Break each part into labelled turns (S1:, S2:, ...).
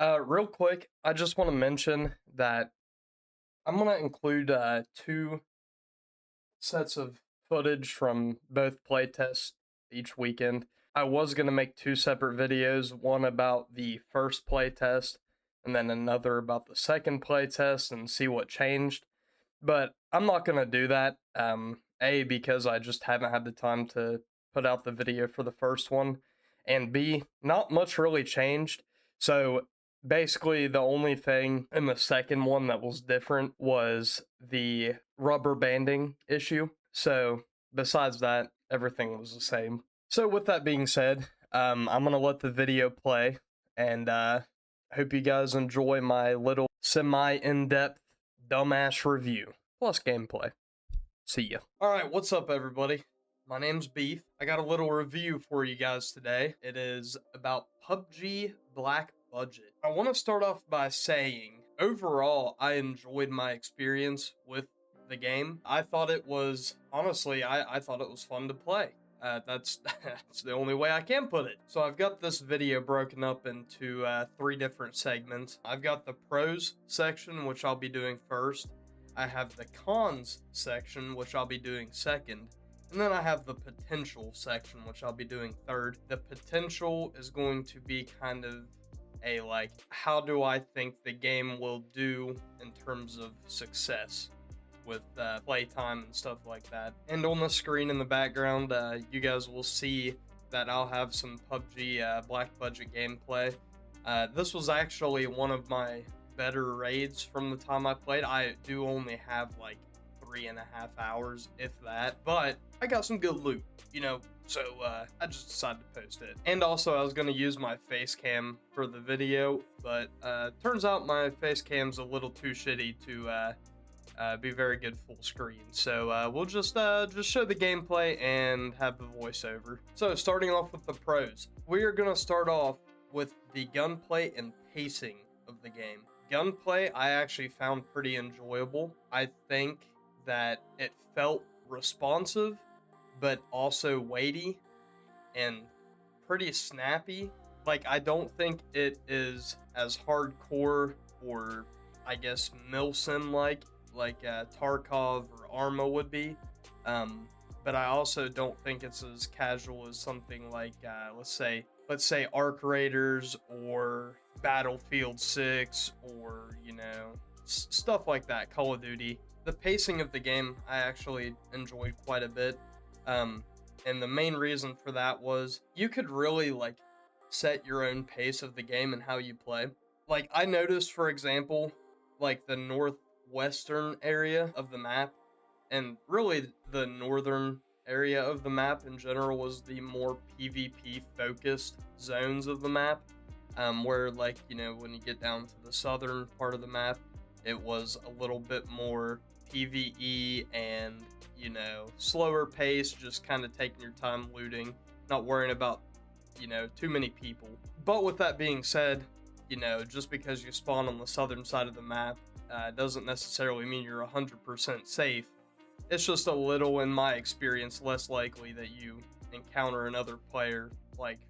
S1: Real quick, I just want to mention that I'm gonna include two sets of footage from both playtests each weekend. I was gonna make two separate videos, one about the first playtest and then another about the second playtest and see what changed. But I'm not gonna do that. A, because I just haven't had the time to put out the video for the first one, and B, not much really changed. So basically, the only thing in the second one that was different was the rubber banding issue. So besides that, everything was the same. So with that being said, I'm gonna let the video play, and hope you guys enjoy my little semi-in-depth dumbass review plus gameplay. See ya. Alright, what's up everybody? My name's Beef. I got a little review for you guys today. It is about PUBG Black Budget. I want to start off by saying, overall, I enjoyed my experience with the game. I thought it was, honestly, I thought it was fun to play. That's that's the only way I can put it. So I've got this video broken up into three different segments. I've got the pros section, which I'll be doing first. I have the cons section, which I'll be doing second. And then I have the potential section, which I'll be doing third. The potential is going to be kind of a like, how do I think the game will do in terms of success with playtime and stuff like that. And on the screen in the background, you guys will see that I'll have some PUBG Black Budget gameplay. This was actually one of my better raids from the time I played. I do only have like 3.5 hours, if that, but I got some good loot, so I just decided to post it. And also I was going to use my face cam for the video, but turns out my face cam's a little too shitty to be very good full screen. So we'll just show the gameplay and have the voiceover. So starting off with the pros, we are going to start off with the gunplay and pacing of the game. Gunplay I actually found pretty enjoyable. I think that it felt responsive, but also weighty and pretty snappy. Like, I don't think it is as hardcore or, I guess, milsim like Tarkov or Arma would be. But I also don't think it's as casual as something like, let's say Arc Raiders or Battlefield 6 or, stuff like that, Call of Duty. The pacing of the game I actually enjoyed quite a bit. And the main reason for that was you could really like set your own pace of the game and how you play. Like, I noticed, for example, like the northwestern area of the map, and really the northern area of the map in general, was the more PvP focused zones of the map. Where, like, when you get down to the southern part of the map, it was a little bit more PvE and, slower pace, just kind of taking your time looting, not worrying about, too many people. But with that being said, just because you spawn on the southern side of the map doesn't necessarily mean you're 100% safe. It's just a little, in my experience, less likely that you encounter another player, like,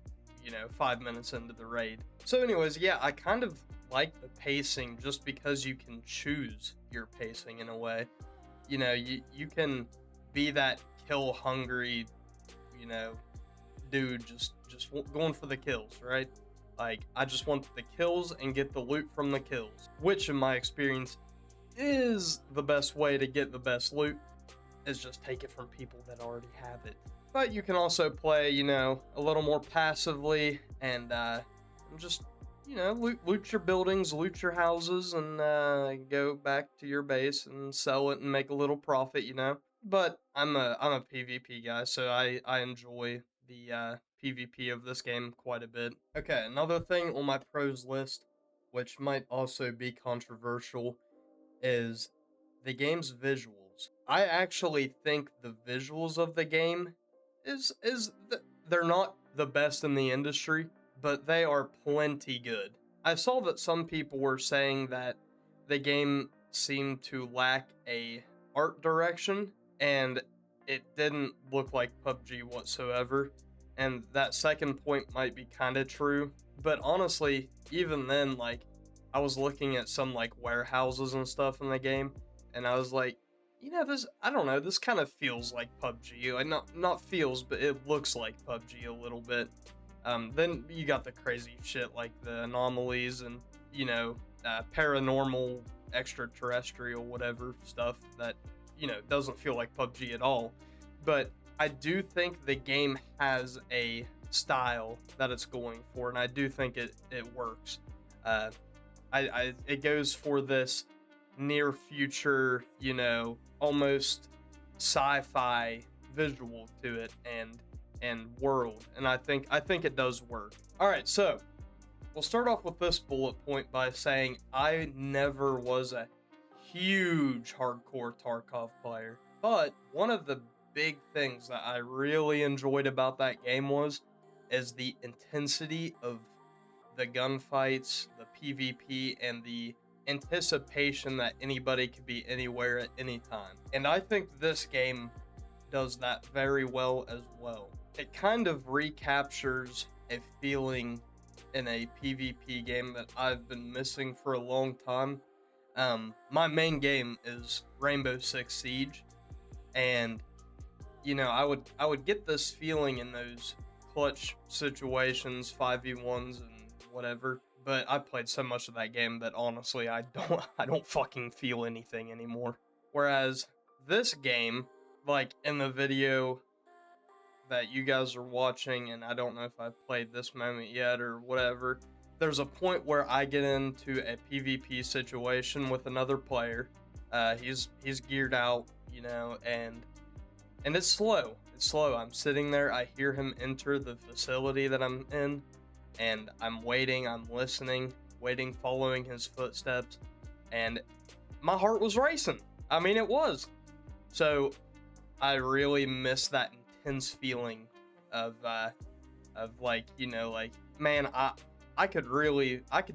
S1: 5 minutes into the raid. So anyways, yeah, I kind of like the pacing just because you can choose your pacing in a way. You can be that kill hungry, dude, just going for the kills, right? Like, I just want the kills and get the loot from the kills, which in my experience is the best way to get the best loot, is just take it from people that already have it. But you can also play, a little more passively and just, loot your buildings, loot your houses, and go back to your base and sell it and make a little profit, But I'm a PvP guy, so I enjoy the PvP of this game quite a bit. Okay, another thing on my pros list, which might also be controversial, is the game's visuals. I actually think the visuals of the game they're not the best in the industry, but they are plenty good. I saw that some people were saying that the game seemed to lack a art direction, and it didn't look like PUBG whatsoever. And that second point might be kind of true, but honestly, even then, like, I was looking at some like warehouses and stuff in the game, and I was like, this, I don't know, this kind of feels like PUBG. Like, not feels, but it looks like PUBG a little bit. Then you got the crazy shit like the anomalies and paranormal, extraterrestrial, whatever stuff that doesn't feel like PUBG at all. But I do think the game has a style that it's going for, and I do think it works. Uh, it goes for this near future, almost sci-fi visual to it and world, and I think it does work. All right, so we'll start off with this bullet point by saying I never was a huge hardcore Tarkov player, but one of the big things that I really enjoyed about that game is the intensity of the gunfights, the PvP, and the anticipation that anybody could be anywhere at any time. And I think this game does that very well as well. It kind of recaptures a feeling in a PvP game that I've been missing for a long time. My main game is Rainbow Six Siege, and I would get this feeling in those clutch situations, 5v1s and whatever. But I played so much of that game that honestly I don't I don't fucking feel anything anymore. Whereas this game, like in the video that you guys are watching, and I don't know if I've played this moment yet or whatever, there's a point where I get into a PvP situation with another player. He's geared out, and it's slow. It's slow. I'm sitting there. I hear him enter the facility that I'm in, and I'm waiting. I'm listening, waiting, following his footsteps, and my heart was racing. I mean, it was. So I really miss that intense feeling of like, like, man, I could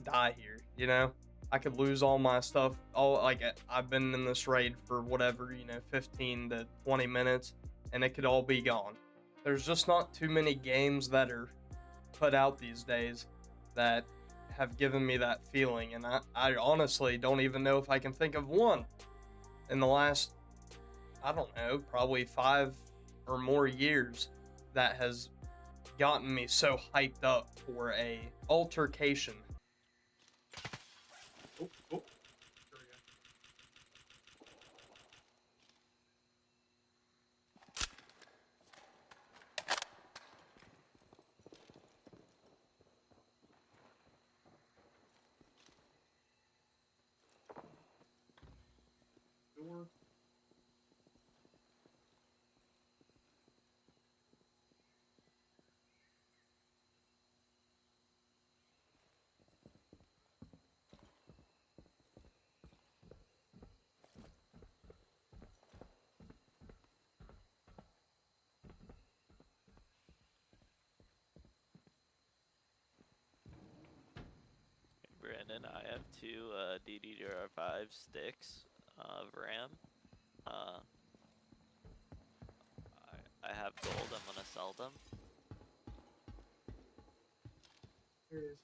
S1: die here. I could lose all my stuff. I've been in this raid for whatever, 15 to 20 minutes, and it could all be gone. There's just not too many games that are put out these days that have given me that feeling, and I honestly don't even know if I can think of one in the last, I don't know, probably 5 or more years that has gotten me so hyped up for a altercation. Oh, oh. Door.
S2: Brandon, I have two DDR5 sticks of RAM. I have gold. I'm gonna sell them.
S1: There it is.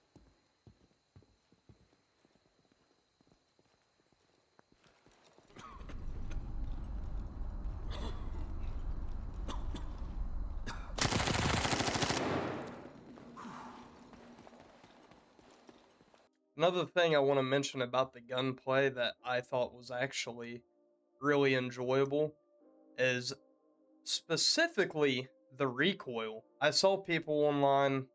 S1: Another thing I want to mention about the gunplay that I thought was actually really enjoyable is specifically the recoil. I saw people online,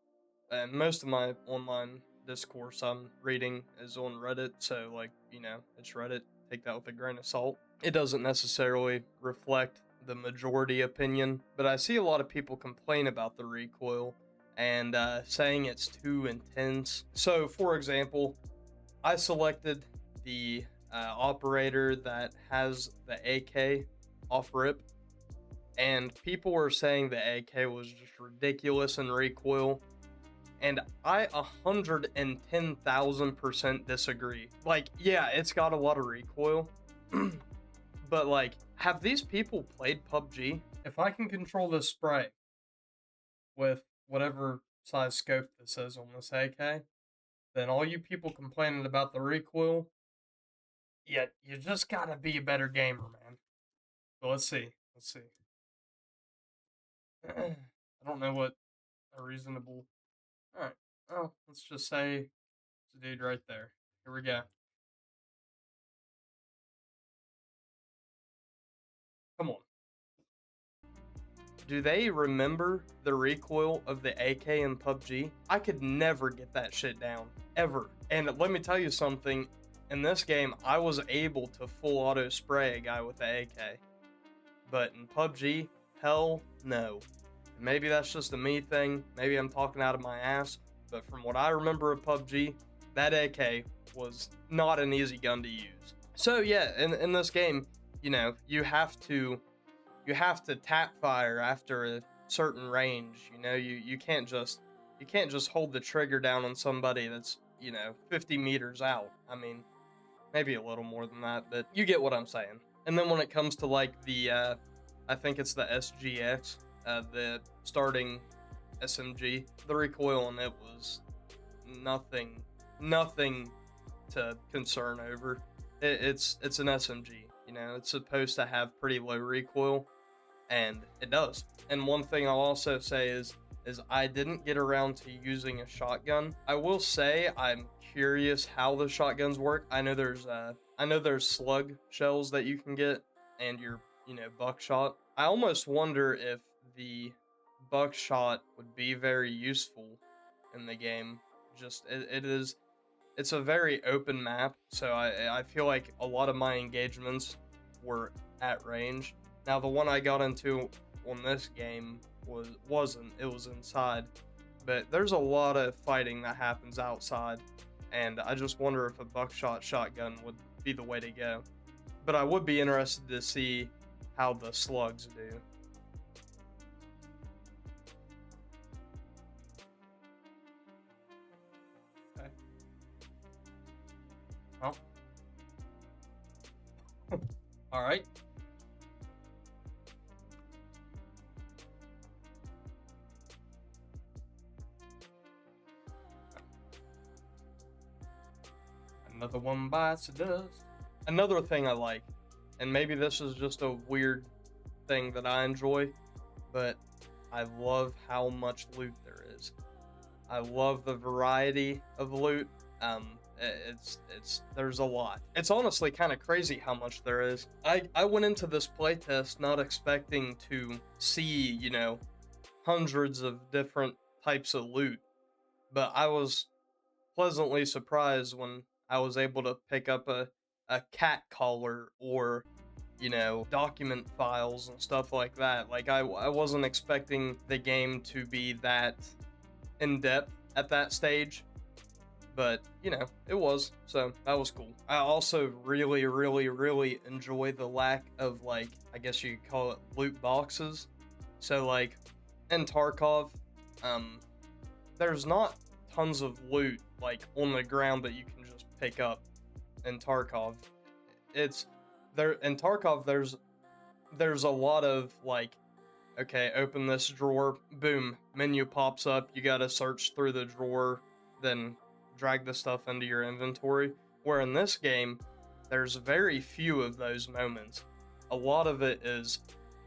S1: and most of my online discourse I'm reading is on Reddit, so, like, it's Reddit. Take that with a grain of salt. It doesn't necessarily reflect the majority opinion, but I see a lot of people complain about the recoil and saying it's too intense. So, for example, I selected the operator that has the AK off rip, and people were saying the AK was just ridiculous in recoil, and I 110,000% disagree. Like, yeah, it's got a lot of recoil, but, like, have these people played PUBG? If I can control this spray with whatever size scope this is on this AK, then all you people complaining about the recoil, yeah, you just gotta be a better gamer, man. So let's see. Let's see. I don't know what a reasonable. All right. Oh, let's just say it's a dude right there. Here we go. Come on. Do they remember the recoil of the AK in PUBG? I could never get that shit down. Ever. And let me tell you something. In this game, I was able to full auto spray a guy with the AK. But in PUBG, hell no. Maybe that's just a me thing. Maybe I'm talking out of my ass. But from what I remember of PUBG, that AK was not an easy gun to use. So yeah, in this game, you have to tap fire after a certain range. You can't just hold the trigger down on somebody that's 50 meters out. I mean, maybe a little more than that, but you get what I'm saying. And then when it comes to like the I think it's the SGX, the starting SMG, the recoil on it was nothing to concern over. It's an SMG. It's supposed to have pretty low recoil, and it does. And one thing I'll also say is I didn't get around to using a shotgun. I will say I'm curious how the shotguns work. I know there's slug shells that you can get, and your buckshot. I almost wonder if the buckshot would be very useful in the game. Just it's a very open map, so I feel like a lot of my engagements were at range. Now the one I got into on this game wasn't. It was inside. But there's a lot of fighting that happens outside, and I just wonder if a buckshot shotgun would be the way to go. But I would be interested to see how the slugs do. Okay. Well. All right. Another one bites the dust. Another thing I like, and maybe this is just a weird thing that I enjoy, but I love how much loot there is. I love the variety of loot. There's a lot. It's honestly kind of crazy how much there is. I went into this playtest not expecting to see, hundreds of different types of loot, but I was pleasantly surprised when I was able to pick up a cat collar or document files and stuff like that. Like I wasn't expecting the game to be that in depth at that stage, but it was, so that was cool. I also really enjoy the lack of, like, I guess you could call it loot boxes. So like in Tarkov, there's not tons of loot like on the ground that you can just pick up in Tarkov. It's there in Tarkov. There's a lot of like, okay, open this drawer, boom, menu pops up. You gotta search through the drawer, then drag the stuff into your inventory. Where in this game, there's very few of those moments. A lot of it is,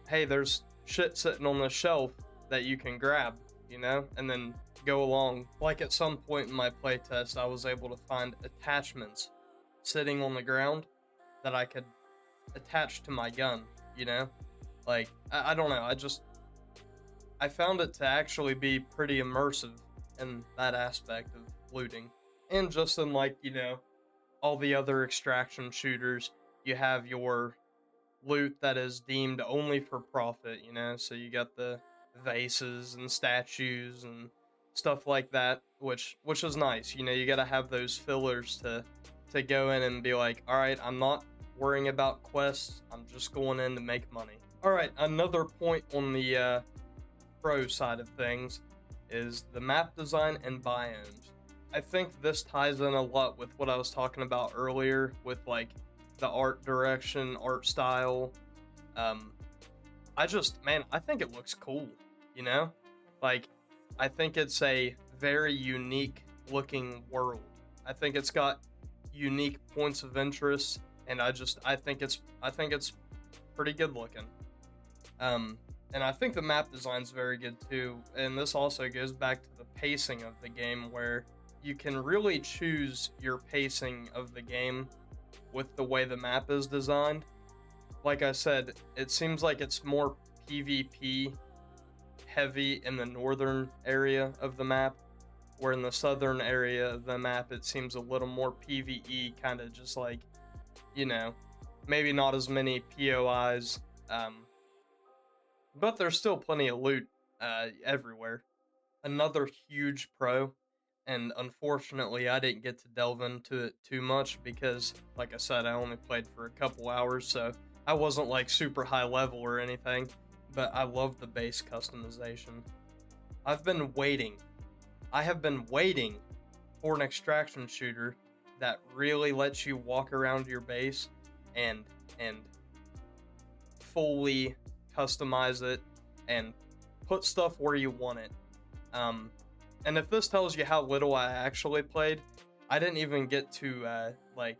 S1: hey, there's shit sitting on the shelf that you can grab, and then go along. Like at some point in my playtest, I was able to find attachments sitting on the ground that I could attach to my gun, Like, I don't know, I found it to actually be pretty immersive in that aspect of looting. And just in, like, all the other extraction shooters, you have your loot that is deemed only for profit, so you got the vases and statues and stuff like that, which is nice. You got to have those fillers to go in and be like, all right, I'm not worrying about quests, I'm just going in to make money. All right, another point on the pro side of things is the map design and biomes. I think this ties in a lot with what I was talking about earlier with, like, the art direction, art style. I think it looks cool, Like, I think it's a very unique looking world. I think it's got unique points of interest, and I think it's pretty good looking. Um, and I think the map design's very good too. And this also goes back to the pacing of the game, where you can really choose your pacing of the game with the way the map is designed. Like I said, it seems like it's more PvP heavy in the northern area of the map, where in the southern area of the map it seems a little more PvE, kind of just like, you know, maybe not as many POIs, but there's still plenty of loot everywhere. Another huge pro, and unfortunately I didn't get to delve into it too much because, like I said, I only played for a couple hours, so I wasn't like super high level or anything, but I love the base customization. I've been waiting. I have been waiting for an extraction shooter that really lets you walk around your base and and fully customize it and put stuff where you want it. Um, and if this tells you how little I actually played, I didn't even get to like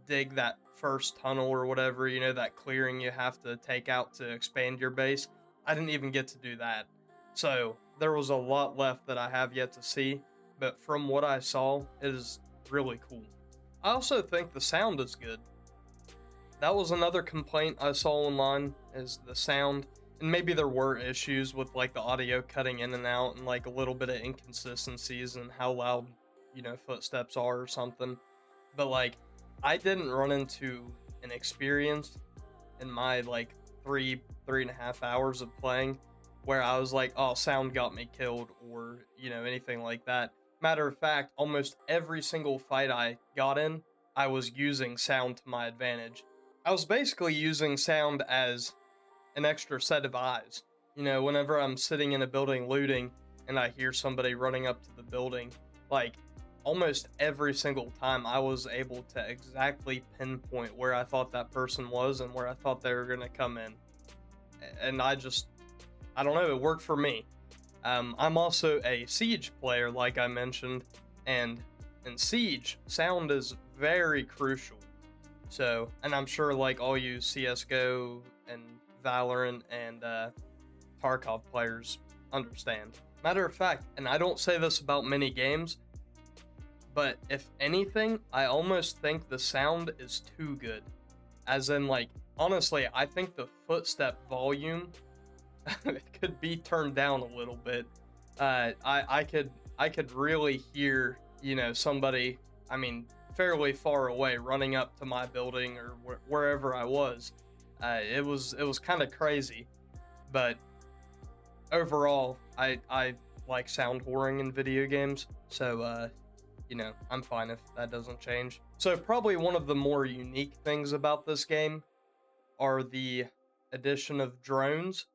S1: dig that first tunnel or whatever, that clearing you have to take out to expand your base. I didn't even get to do that. So there was a lot left that I have yet to see, but from what I saw, it is really cool. I also think the sound is good. That was another complaint I saw online, is the sound. And maybe there were issues with like the audio cutting in and out, and like a little bit of inconsistencies in how loud, footsteps are or something. But like, I didn't run into an experience in my like 3.5 hours of playing where I was like, oh, sound got me killed, or anything like that. Matter of fact, almost every single fight I got in, I was using sound to my advantage. I was basically using sound as an extra set of eyes. Whenever I'm sitting in a building looting and I hear somebody running up to the building, like, almost every single time I was able to exactly pinpoint where I thought that person was and where I thought they were going to come in. And I don't know, it worked for me. I'm also a Siege player, like I mentioned, and in Siege, sound is very crucial. So, and I'm sure like all you CS:GO and Valorant and Tarkov players understand. Matter of fact, and I don't say this about many games, but if anything, I almost think the sound is too good. As in, like, honestly, I think the footstep volume could be turned down a little bit. I could really hear, somebody, I mean, fairly far away running up to my building or wherever I was. It was kind of crazy, but overall, I like sound whoring in video games, so I'm fine if that doesn't change. So probably one of the more unique things about this game are the addition of drones.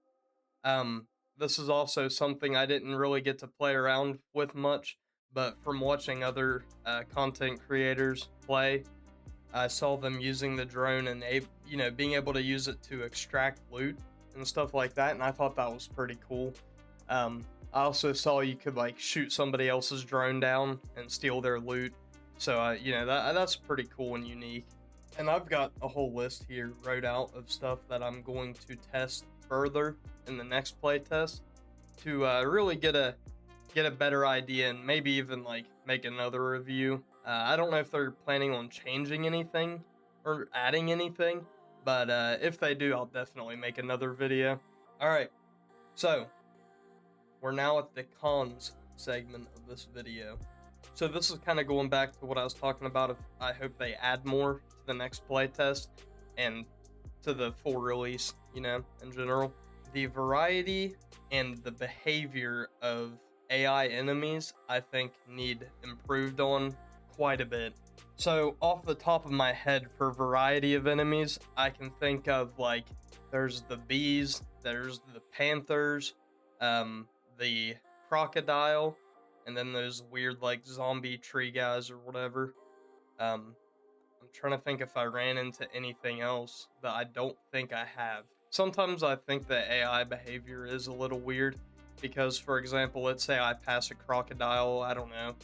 S1: Um, this is also something I didn't really get to play around with much, but from watching other content creators play, I saw them using the drone and being able to use it to extract loot and stuff like that, and I thought that was pretty cool. I also saw you could like shoot somebody else's drone down and steal their loot, so that's pretty cool and unique. And I've got a whole list here wrote out of stuff that I'm going to test further in the next playtest to really get a better idea and maybe even like make another review. I don't know if they're planning on changing anything or adding anything, but if they do, I'll definitely make another video. All right, so we're now at the cons segment of this video. So this is kind of going back to what I was talking about. If I hope they add more to the next playtest and to the full release, in general. The variety and the behavior of AI enemies, I think, need improved on quite a bit. So, off the top of my head, for variety of enemies, I can think of like there's the bees, there's the panthers, the crocodile, and then those weird like zombie tree guys or whatever. I'm trying to think if I ran into anything else, but I don't think I have. Sometimes I think the AI behavior is a little weird, because, for example, let's say I pass a crocodile, I don't know,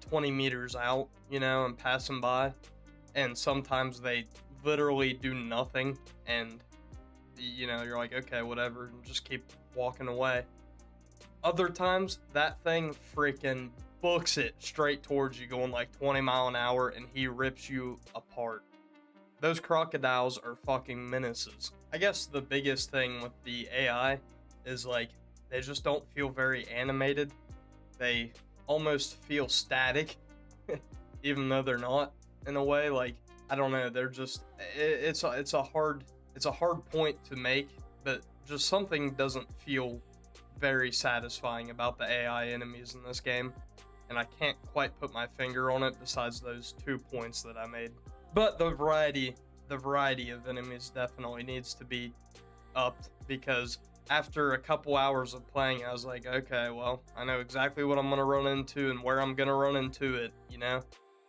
S1: 20 meters out, you know, and pass them by, and sometimes they literally do nothing, and you know, you're like, okay, whatever, and just keep walking away. Other times, that thing freaking books it straight towards you, going like 20 mile an hour, and he rips you apart. Those crocodiles are fucking menaces. I guess the biggest thing with the AI is like they just don't feel very animated. They almost feel static, even though they're not in a way. Like I don't know, they're just it's a hard point to make, but just something doesn't feel very satisfying about the AI enemies in this game, and I can't quite put my finger on it besides those 2 points that I made. But the variety of enemies definitely needs to be upped, because after a couple hours of playing, I was like, okay, well, I know exactly what I'm gonna run into and where I'm gonna run into it, you know.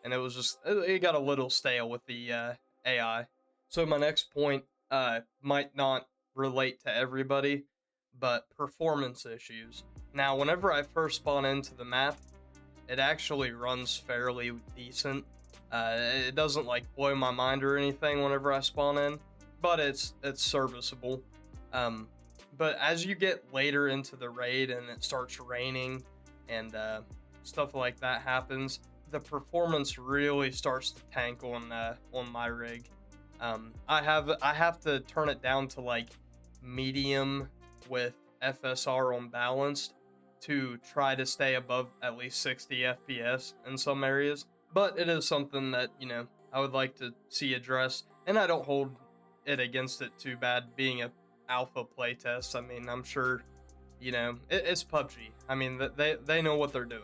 S1: And it was just it got a little stale with the AI. So my next point might not relate to everybody, but performance issues. Now, whenever I first spawn into the map, it actually runs fairly decent. It doesn't like blow my mind or anything whenever I spawn in, but it's serviceable. Um, but as you get later into the raid and it starts raining and stuff like that happens, the performance really starts to tank on my rig. I have to turn it down to like medium with FSR on balanced to try to stay above at least 60 FPS in some areas. But it is something that, you know, I would like to see addressed, and I don't hold it against it too bad being a alpha playtest. I mean, I'm sure, you know, it's PUBG. I mean, they know what they're doing.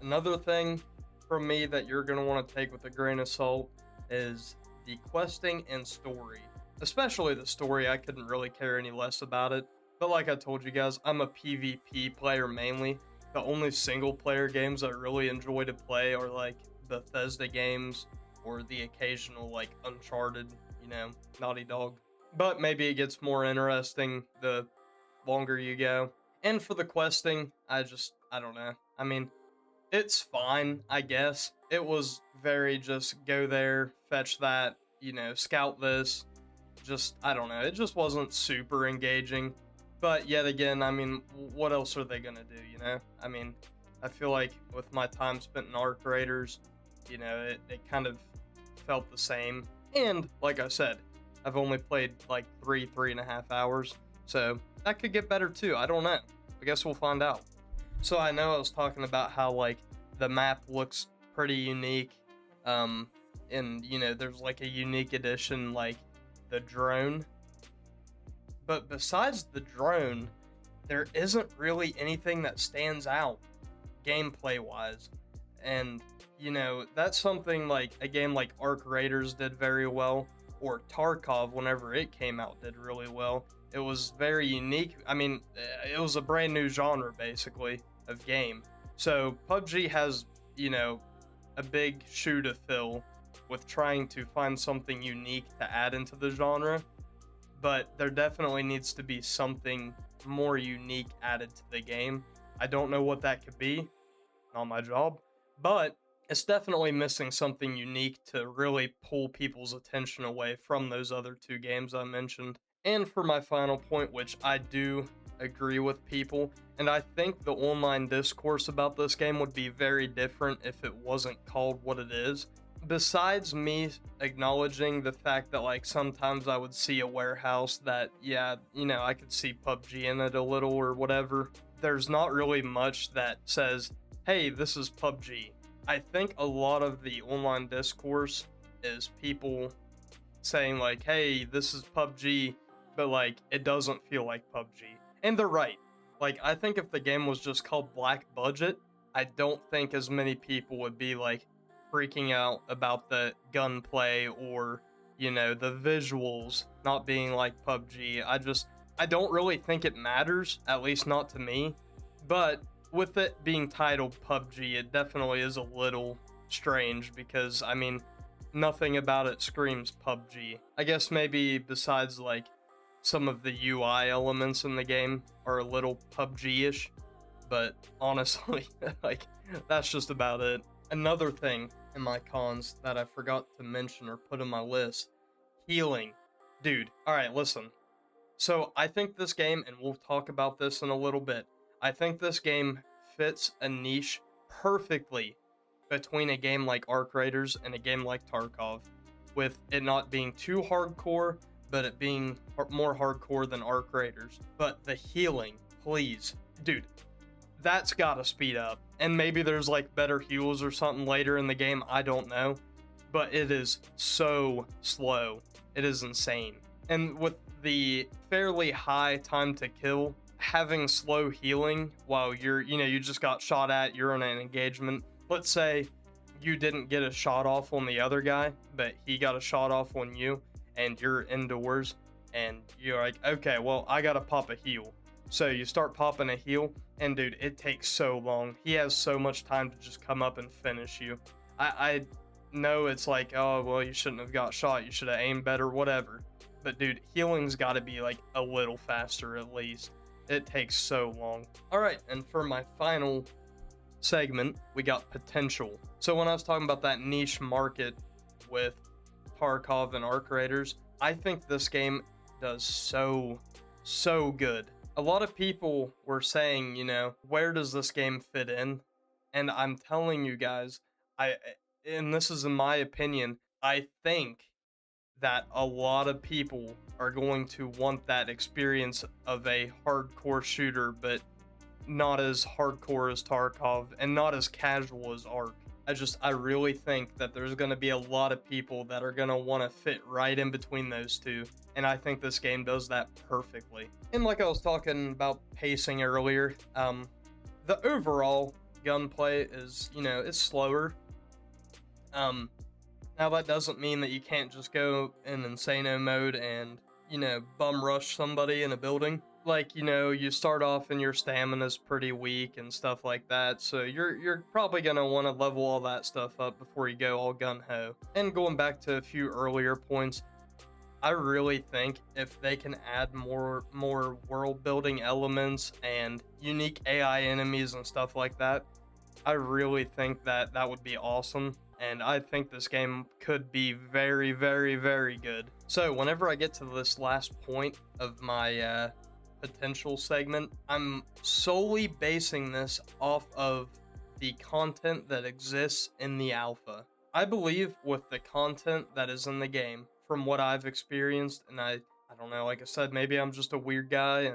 S1: Another thing from me that you're going to want to take with a grain of salt is the questing and story. Especially the story, I couldn't really care any less about it. But like I told you guys, I'm a PvP player mainly. The only single player games I really enjoy to play are like Bethesda games or the occasional like Uncharted, you know, Naughty Dog. But maybe it gets more interesting the longer you go. And for the questing, I don't know. I mean, it's fine, I guess. It was very just go there, fetch that, you know, scout this. Just, I don't know. It just wasn't super engaging. But yet again, I mean, what else are they going to do, you know? I mean, I feel like with my time spent in Arc Raiders, you know, it kind of felt the same. And like I said, I've only played like 3.5 hours. So that could get better too. I don't know. I guess we'll find out. So I know I was talking about how like the map looks pretty unique. And you know, there's like a unique addition like the drone. But besides the drone, there isn't really anything that stands out gameplay wise. And you know, that's something like a game like Arc Raiders did very well, or Tarkov whenever it came out did really well. It was very unique. I mean, it was a brand new genre basically of game. So PUBG has, you know, a big shoe to fill with trying to find something unique to add into the genre, but there definitely needs to be something more unique added to the game. I don't know what that could be, not my job, but it's definitely missing something unique to really pull people's attention away from those other two games I mentioned. And for my final point, which I do agree with people, and I think the online discourse about this game would be very different if it wasn't called what it is. Besides me acknowledging the fact that like sometimes I would see a warehouse that, yeah, you know, I could see PUBG in it a little or whatever, there's not really much that says, hey, this is PUBG. I think a lot of the online discourse is people saying like, hey, this is PUBG, but like it doesn't feel like PUBG. And they're right. Like, I think if the game was just called Black Budget, I don't think as many people would be like freaking out about the gunplay or, you know, the visuals not being like PUBG. I don't really think it matters, at least not to me. But with it being titled PUBG, it definitely is a little strange because, I mean, nothing about it screams PUBG. I guess maybe besides like some of the UI elements in the game are a little PUBG-ish, but honestly, like, that's just about it. Another thing in my cons that I forgot to mention or put in my list, healing. Dude, alright, listen. So I think this game, and we'll talk about this in a little bit, I think this game fits a niche perfectly between a game like Arc Raiders and a game like Tarkov, with it not being too hardcore, but it being more hardcore than Arc Raiders. But the healing, please, dude, that's gotta speed up. And maybe there's like better heals or something later in the game, I don't know. But it is so slow. It is insane. And with the fairly high time to kill, having slow healing while you just got shot at, you're in an engagement. Let's say you didn't get a shot off on the other guy, but he got a shot off on you, and you're indoors, and you're like, okay, well, I gotta pop a heal. So you start popping a heal, and dude, it takes so long. He has so much time to just come up and finish you. I know it's like, oh, well, you shouldn't have got shot. You should have aimed better, whatever. But dude, healing's got to be like a little faster at least. It takes so long. All right, and for my final segment, we got potential. So when I was talking about that niche market with Tarkov and Arc Raiders, I think this game does so good. A lot of people were saying, where does this game fit in? And I'm telling you guys, and this is in my opinion, I think that a lot of people are going to want that experience of a hardcore shooter, but not as hardcore as Tarkov and not as casual as Ark. I really think that there's going to be a lot of people that are going to want to fit right in between those two, and I think this game does that perfectly. And like I was talking about pacing earlier, the overall gunplay is, it's slower. Now that doesn't mean that you can't just go in Insano mode and, bum rush somebody in a building. Like, you start off and your stamina's pretty weak and stuff like that, so you're probably gonna want to level all that stuff up before you go all gun-ho. And going back to a few earlier points, I really think if they can add more world building elements and unique AI enemies and stuff like that, I really think that that would be awesome, and I think this game could be very, very, very good. So whenever I get to this last point of my potential segment, I'm solely basing this off of the content that exists in the alpha. I believe with the content that is in the game, from what I've experienced, and I don't know, like I said, maybe I'm just a weird guy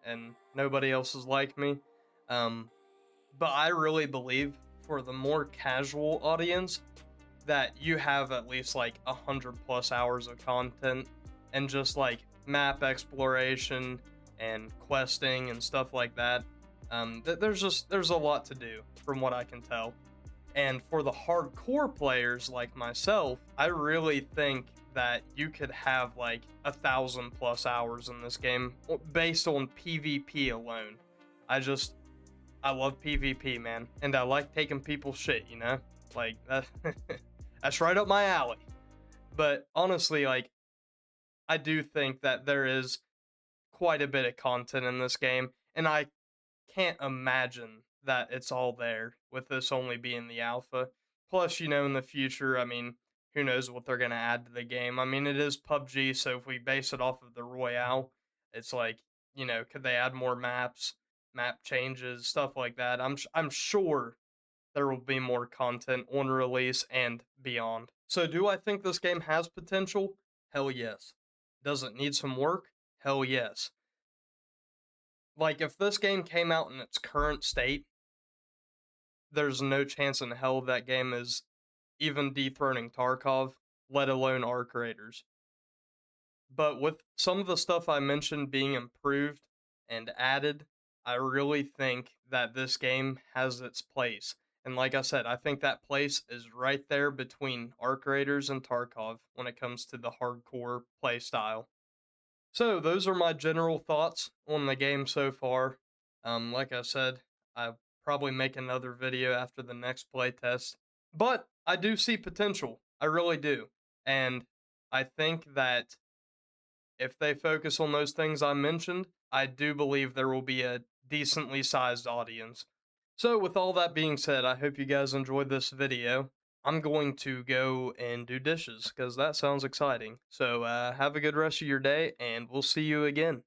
S1: and nobody else is like me. Um, but I really believe for the more casual audience that you have at least like 100+ hours of content and just like map exploration and questing and stuff like that. There's a lot to do from what I can tell. And for the hardcore players like myself, I really think that you could have like 1,000+ hours in this game based on PvP alone. I love PvP, man, and I like taking people's shit, like that. That's right up my alley. But honestly, like, I do think that there is quite a bit of content in this game, and I can't imagine that it's all there with this only being the alpha. Plus, in the future, I mean, who knows what they're going to add to the game. I mean, it is PUBG, so if we base it off of the Royale, it's like, could they add more maps, map changes, stuff like that? I'm sure there will be more content on release and beyond. So, do I think this game has potential? Hell yes. Does it need some work? Hell yes. Like, if this game came out in its current state, there's no chance in hell that game is even dethroning Tarkov, let alone Arc Raiders. But with some of the stuff I mentioned being improved and added, I really think that this game has its place. And like I said, I think that place is right there between Arc Raiders and Tarkov when it comes to the hardcore play style. So those are my general thoughts on the game so far. Like I said, I'll probably make another video after the next playtest. But I do see potential. I really do. And I think that if they focus on those things I mentioned, I do believe there will be a decently sized audience. So, with all that being said, I hope you guys enjoyed this video. I'm going to go and do dishes because that sounds exciting. So, have a good rest of your day, and we'll see you again.